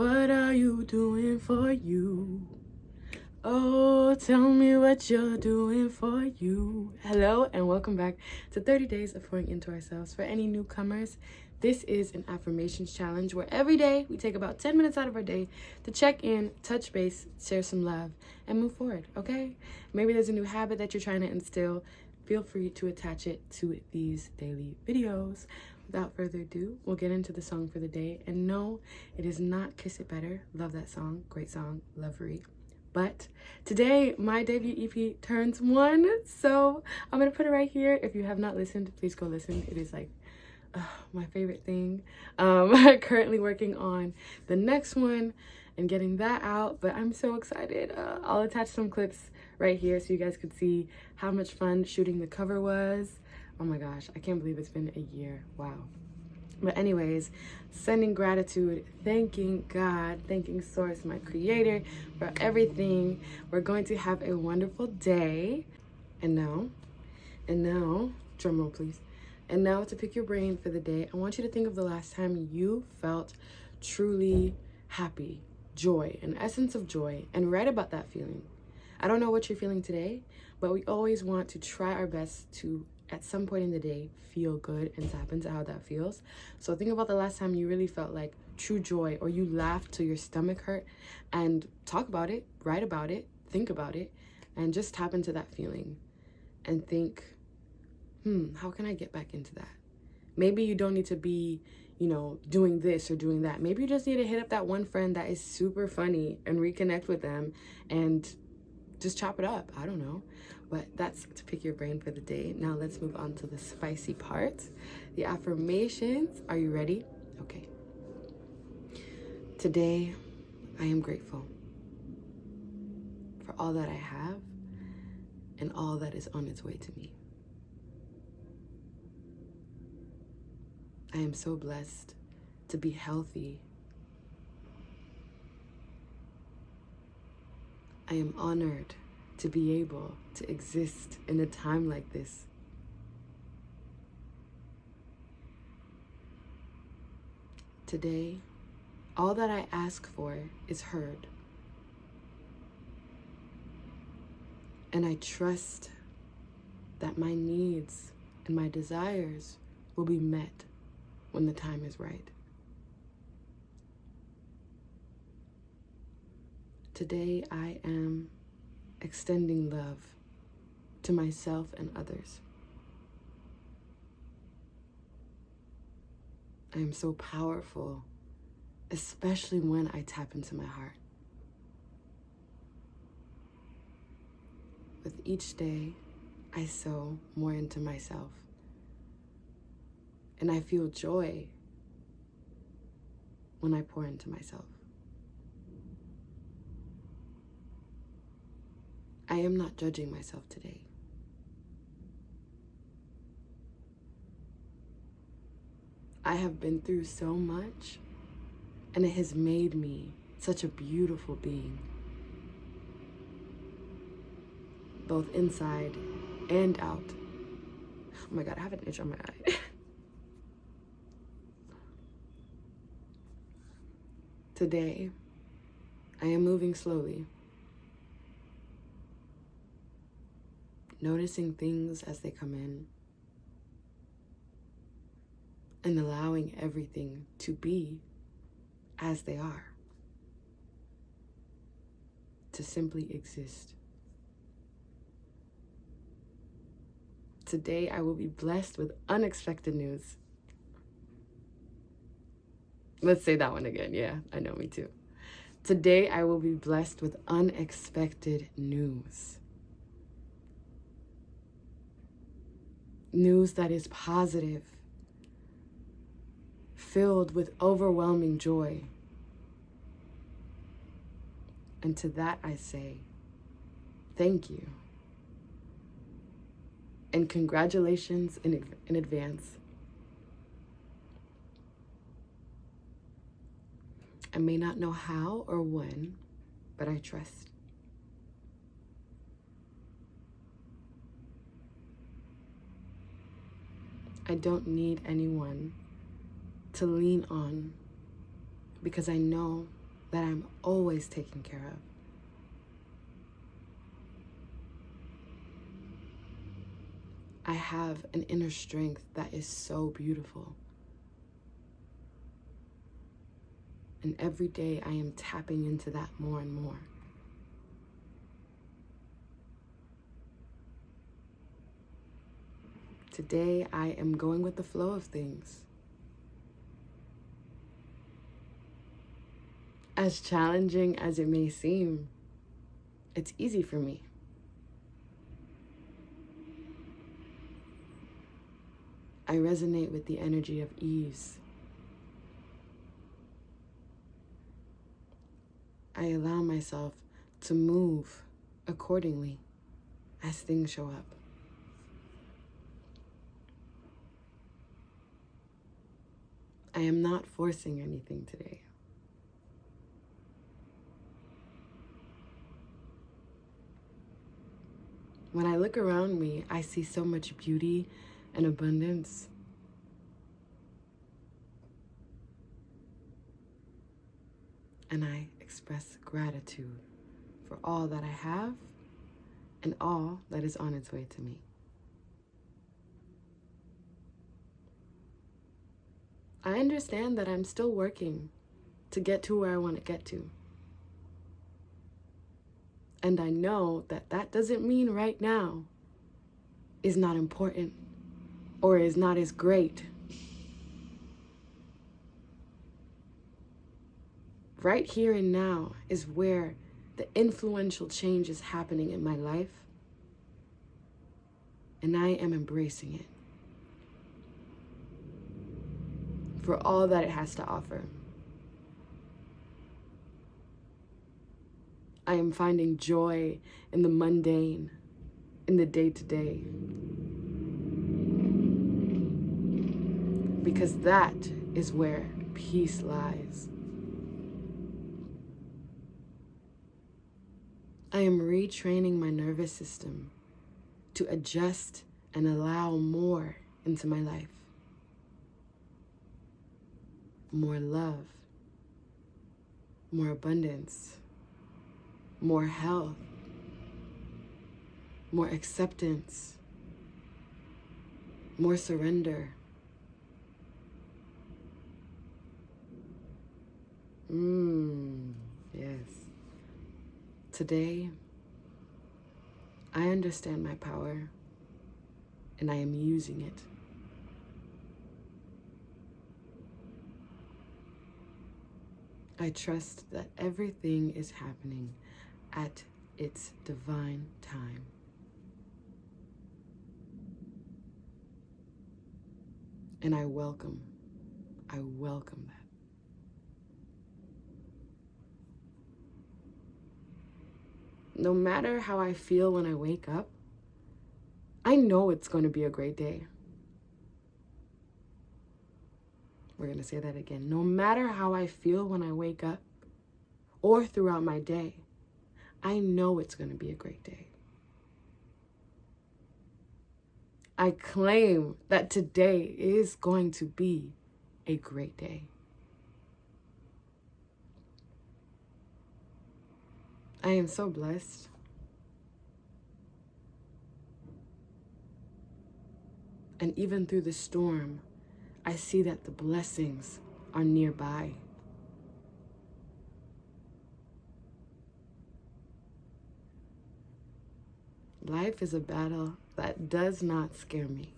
What are you doing for you? Oh, tell me what you're doing for you. Hello and welcome back to 30 Days of Pouring Into Ourselves. For any newcomers, this is an affirmations challenge where every day we take about 10 minutes out of our day to check in, touch base, share some love, and move forward, okay? Maybe there's a new habit that you're trying to instill. Feel free to attach it to these daily videos. Without further ado, we'll get into the song for the day. And no, it is not Kiss It Better. Love that song. Great song. Lovery. But today, my debut EP turns 1, so I'm gonna put it right here. If you have not listened, please go listen. It is like my favorite thing. Currently working on the next one and getting that out, but I'm so excited. I'll attach some clips right here so you guys could see how much fun shooting the cover was. Oh my gosh, I can't believe it's been a year. Wow. But anyways, sending gratitude, thanking God, thanking Source, my creator, for everything. We're going to have a wonderful day. And now, drum roll please. And now to pick your brain for the day, I want you to think of the last time you felt truly happy, joy, an essence of joy, and write about that feeling. I don't know what you're feeling today, but we always want to try our best to, at some point in the day, feel good and tap into how that feels. So think about the last time you really felt like true joy, or you laughed till your stomach hurt, and talk about it, write about it, think about it, and just tap into that feeling and think, how can I get back into that? Maybe you don't need to be, doing this or doing that. Maybe you just need to hit up that one friend that is super funny and reconnect with them and just chop it up. I don't know. But that's to pick your brain for the day. Now let's move on to the spicy part. The affirmations. Are you ready? Okay. Today, I am grateful for all that I have and all that is on its way to me. I am so blessed to be healthy. I am honored to be able to exist in a time like this. Today, all that I ask for is heard. And I trust that my needs and my desires will be met when the time is right. Today, I am extending love to myself and others. I am so powerful, especially when I tap into my heart. With each day, I sow more into myself. And I feel joy when I pour into myself. I am not judging myself today. I have been through so much, and it has made me such a beautiful being, both inside and out. Oh my God, I have an itch on my eye. Today, I am moving slowly, noticing things as they come in, and allowing everything to be as they are, to simply exist. Today, I will be blessed with unexpected news. Let's say that one again. Yeah, I know, me too. Today, I will be blessed with unexpected news. News that is positive, filled with overwhelming joy. And to that I say, thank you. And congratulations in advance. I may not know how or when, but I trust. I don't need anyone to lean on because I know that I'm always taken care of. I have an inner strength that is so beautiful. And every day I am tapping into that more and more. Today I am going with the flow of things. As challenging as it may seem, it's easy for me. I resonate with the energy of ease. I allow myself to move accordingly as things show up. I am not forcing anything today. When I look around me, I see so much beauty and abundance. And I express gratitude for all that I have and all that is on its way to me. I understand that I'm still working to get to where I want to get to. And I know that that doesn't mean right now is not important or is not as great. Right here and now is where the influential change is happening in my life, and I am embracing it for all that it has to offer. I am finding joy in the mundane, in the day-to-day, because that is where peace lies. I am retraining my nervous system to adjust and allow more into my life. More love, more abundance, more health, more acceptance, more surrender. Yes. Today, I understand my power, and I am using it. I trust that everything is happening at its divine time. And I welcome that. No matter how I feel when I wake up, I know it's going to be a great day. We're going to say that again. No matter how I feel when I wake up or throughout my day, I know it's going to be a great day. I claim that today is going to be a great day. I am so blessed. And even through the storm, I see that the blessings are nearby. Life is a battle that does not scare me.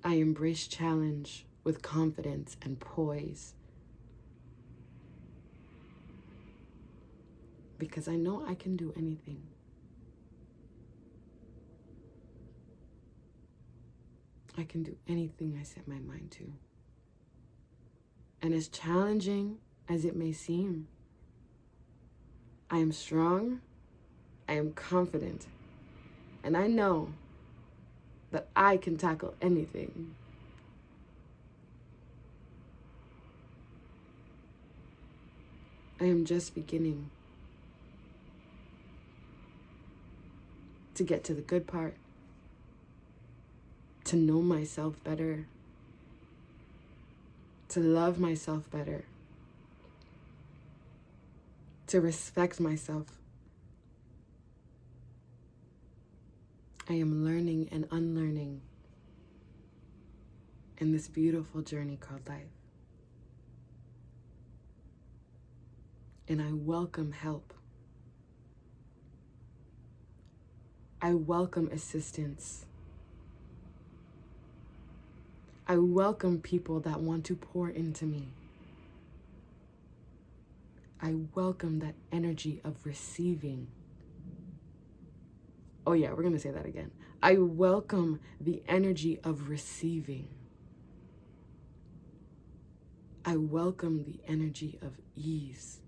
I embrace challenge with confidence and poise, because I know I can do anything. I can do anything I set my mind to. And as challenging as it may seem, I am strong, I am confident, and I know that I can tackle anything. I am just beginning to get to the good part, to know myself better, to love myself better, to respect myself. I am learning and unlearning in this beautiful journey called life. And I welcome help. I welcome assistance. I welcome people that want to pour into me. I welcome that energy of receiving. Oh yeah, we're gonna say that again. I welcome the energy of receiving. I welcome the energy of ease.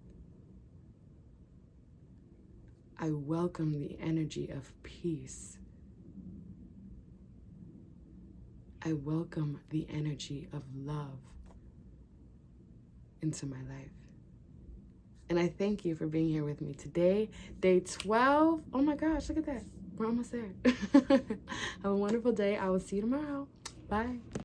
I welcome the energy of peace. I welcome the energy of love into my life. And I thank you for being here with me today, day 12. Oh my gosh, look at that. We're almost there. Have a wonderful day. I will see you tomorrow. Bye.